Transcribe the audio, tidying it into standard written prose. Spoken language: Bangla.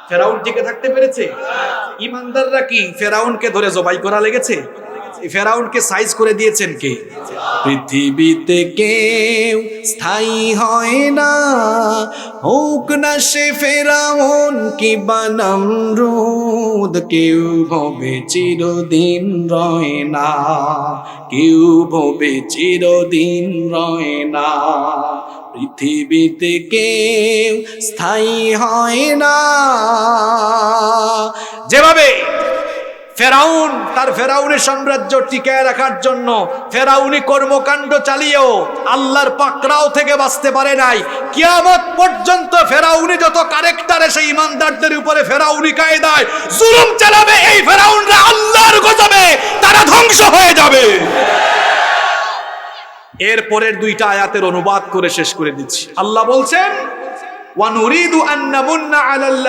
ফেরাউন টিকে থাকতে পেরেছে? ইমানদাররা কি ফেরাউনকে ধরে জবাই করা লেগেছে? ফেরাউনকে সাইজ করে দিয়েছেন কে? পৃথিবীতে কেউ স্থায়ী হয় না, হোক না সে ফেরাউন কি বা নমরুদ, কেউ ভবে চিরদিন রয় না, কেউ ভবে চিরদিন রয় না। পৃথিবীতে কেউ স্থায়ী হয় না। যেভাবে ফেরাউন তার ফেরাউনি সাম্রাজ্য টিকায় রাখার জন্য ফেরাউনি কর্মকাণ্ড চালিয়েও আল্লাহর পাকড়াও থেকে বাঁচতে পারে নাই, কিয়ামত পর্যন্ত ফেরাউনি যত ক্যারেক্টারে সেই ইমানদারদের উপরে ফেরাউনি কায়দায় জুলুম চালাবে, এই ফেরাউনরা আল্লাহর গজবে তারা ধ্বংস হয়ে যাবে। এর পরের দুইটা আয়াতের অনুবাদ করে শেষ করে দিচ্ছি। আল্লাহ বলছেন, ওয়া নুরিদু আন নামুন্না আলাল